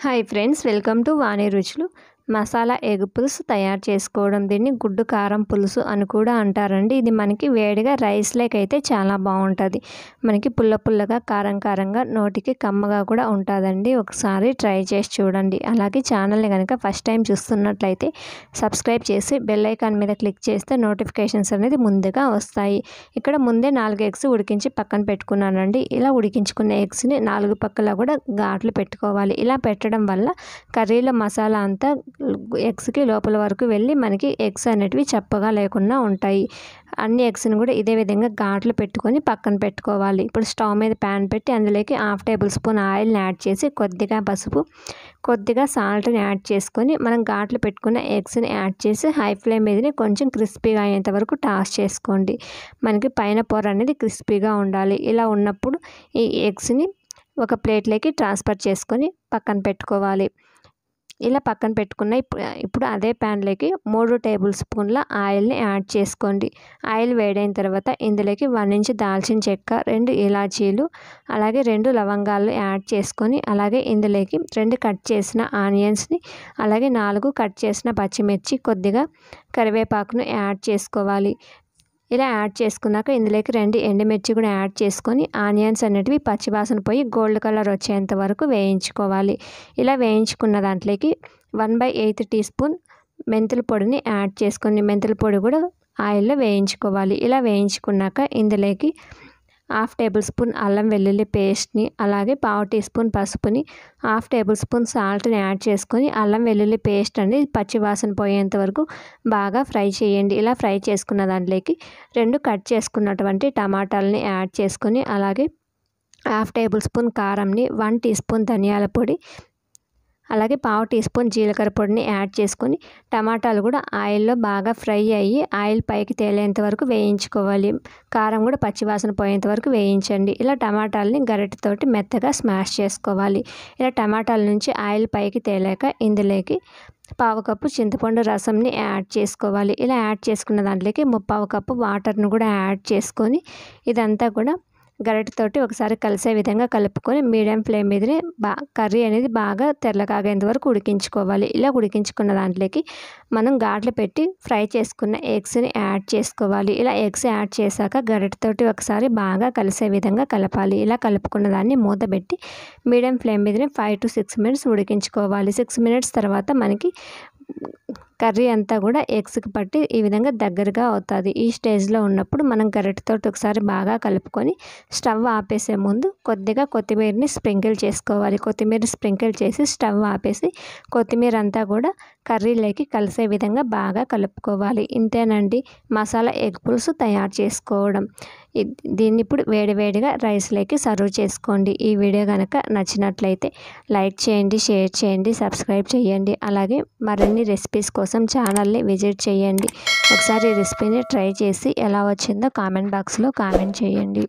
Hi friends, welcome to వాణి రుచులు. Masala egg పులుసు తయారు చేసుకోవడం, దీన్ని గుడ్డు కారం పులుసు అని కూడా అంటారండి. ఇది మనకి వేడిగా రైస్ లేకైతే చాలా బాగుంటుంది. మనకి పుల్ల పుల్లగా కారం కారంగా నోటికి కమ్మగా కూడా ఉంటుందండి. ఒకసారి ట్రై చేసి చూడండి. అలాగే ఛానల్ని కనుక ఫస్ట్ టైం చూస్తున్నట్లయితే సబ్స్క్రైబ్ చేసి బెల్ ఐకాన్ మీద క్లిక్ చేస్తే నోటిఫికేషన్స్ అనేది ముందుగా వస్తాయి. ఇక్కడ ముందే 4 ఎగ్స్ ఉడికించి పక్కన పెట్టుకున్నానండి. ఇలా ఉడికించుకున్న ఎగ్స్ని 4 పక్కల కూడా ఘాట్లు పెట్టుకోవాలి. ఇలా పెట్టడం వల్ల కర్రీలో మసాలా అంతా ఎగ్స్కి లోపల వరకు వెళ్ళి మనకి ఎగ్స్ అనేటివి చప్పగా లేకుండా ఉంటాయి. అన్ని ఎగ్స్ని కూడా ఇదే విధంగా ఘాట్లు పెట్టుకొని పక్కన పెట్టుకోవాలి. ఇప్పుడు స్టవ్ మీద ప్యాన్ పెట్టి అందులోకి 1/2 టేబుల్ స్పూన్ ఆయిల్ని యాడ్ చేసి కొద్దిగా పసుపు, కొద్దిగా సాల్ట్ని యాడ్ చేసుకొని మనం ఘాట్లు పెట్టుకున్న ఎగ్స్ని యాడ్ చేసి హై ఫ్లేమ్ మీదనే కొంచెం క్రిస్పీగా అయ్యేంత వరకు టాస్ చేసుకోండి. మనకి పైన పొర అనేది క్రిస్పీగా ఉండాలి. ఇలా ఉన్నప్పుడు ఈ ఎగ్స్ని ఒక ప్లేట్లోకి ట్రాన్స్ఫర్ చేసుకొని పక్కన పెట్టుకోవాలి. ఇలా పక్కన పెట్టుకున్న ఇప్పుడు అదే ప్యాన్లోకి 3 టేబుల్ స్పూన్ల ఆయిల్ని యాడ్ చేసుకోండి. ఆయిల్ వేడైన తర్వాత ఇందులోకి 1 ఇంచ్ దాల్చిన చెక్క, 2 ఇలాచీలు, అలాగే 2 లవంగాలు యాడ్ చేసుకొని, అలాగే ఇందులోకి 2 కట్ చేసిన ఆనియన్స్ని, అలాగే 4 కట్ చేసిన పచ్చిమిర్చి, కొద్దిగా కరివేపాకును యాడ్ చేసుకోవాలి. ఇలా యాడ్ చేసుకున్నాక ఇందులోకి 2 ఎండుమిర్చి కూడా యాడ్ చేసుకొని ఆనియన్స్ అనేటివి పచ్చివాసన పోయి గోల్డ్ కలర్ వచ్చేంత వరకు వేయించుకోవాలి. ఇలా వేయించుకున్న దాంట్లోకి 1/8 టీ స్పూన్ మెంతుల పొడిని యాడ్ చేసుకొని మెంతుల పొడి కూడా ఆయిల్లో వేయించుకోవాలి. ఇలా వేయించుకున్నాక ఇందులోకి 1/2 టేబుల్ స్పూన్ అల్లం వెల్లుల్లి పేస్ట్ని, అలాగే 1/4 టీ స్పూన్ పసుపుని, 1/2 టేబుల్ స్పూన్ సాల్ట్ని యాడ్ చేసుకొని అల్లం వెల్లుల్లి పేస్ట్ అనేది పచ్చివాసన పోయేంత వరకు బాగా ఫ్రై చేయండి. ఇలా ఫ్రై చేసుకున్న దాంట్లోకి 2 కట్ చేసుకున్నటువంటి టమాటాలని యాడ్ చేసుకొని, అలాగే 1/2 టేబుల్ స్పూన్ కారంని, 1 టీ స్పూన్ ధనియాల పొడి, అలాగే 1/4 టీ స్పూన్ జీలకర్ర పొడిని యాడ్ చేసుకొని టమాటాలు కూడా ఆయిల్లో బాగా ఫ్రై అయ్యి ఆయిల్ పైకి తేలేంత వరకు వేయించుకోవాలి. కారం కూడా పచ్చివాసన పోయేంత వరకు వేయించండి. ఇలా టమాటాలని గరిటెతోటి మెత్తగా స్మాష్ చేసుకోవాలి. ఇలా టమాటాల నుంచి ఆయిల్ పైకి తేలాక ఇందులోకి 1/2 కప్పు చింతపండు రసంని యాడ్ చేసుకోవాలి. ఇలా యాడ్ చేసుకున్న దాంట్లోకి 1/4 కప్పు వాటర్ను కూడా యాడ్ చేసుకొని ఇదంతా కూడా గరిటెతోటి ఒకసారి కలిసే విధంగా కలుపుకొని మీడియం ఫ్లేమ్ మీదనే కర్రీ అనేది బాగా తెల్లగాగేంత వరకు ఉడికించుకోవాలి. ఇలా ఉడికించుకున్న దాంట్లోకి మనం ఘాట్లు పెట్టి ఫ్రై చేసుకున్న ఎగ్స్ని యాడ్ చేసుకోవాలి. ఇలా ఎగ్స్ యాడ్ చేశాక గరిటెతోటి ఒకసారి బాగా కలిసే విధంగా కలపాలి. ఇలా కలుపుకున్న దాన్ని మూత పెట్టి మీడియం ఫ్లేమ్ మీదనే 5 to 6 మినిట్స్ ఉడికించుకోవాలి. 6 మినిట్స్ తర్వాత మనకి కర్రీ అంతా కూడా ఎగ్స్కి పట్టి ఈ విధంగా దగ్గరగా అవుతుంది. ఈ స్టేజ్లో ఉన్నప్పుడు మనం గరిటెతోటి ఒకసారి బాగా కలుపుకొని స్టవ్ ఆపేసే ముందు కొద్దిగా కొత్తిమీరని స్ప్రింకిల్ చేసుకోవాలి. కొత్తిమీర స్ప్రింకిల్ చేసి స్టవ్ ఆపేసి కొత్తిమీర అంతా కూడా కర్రీలోకి కలిసే విధంగా బాగా కలుపుకోవాలి. ఇంతేనండి, మసాలా ఎగ్ పులుసు తయారు చేసుకోవడం. దీన్ని ఇప్పుడు వేడివేడిగా రైస్లోకి సర్వ్ చేసుకోండి. ఈ వీడియో కనుక నచ్చినట్లయితే లైక్ చేయండి, షేర్ చేయండి, సబ్స్క్రైబ్ చేయండి. అలాగే మరిన్ని రెసిపీస్ కోసం ఛానల్ని విజిట్ చేయండి. ఒకసారి ఈ రెసిపీని ట్రై చేసి ఎలా వచ్చిందో కామెంట్ బాక్స్లో కామెంట్ చేయండి.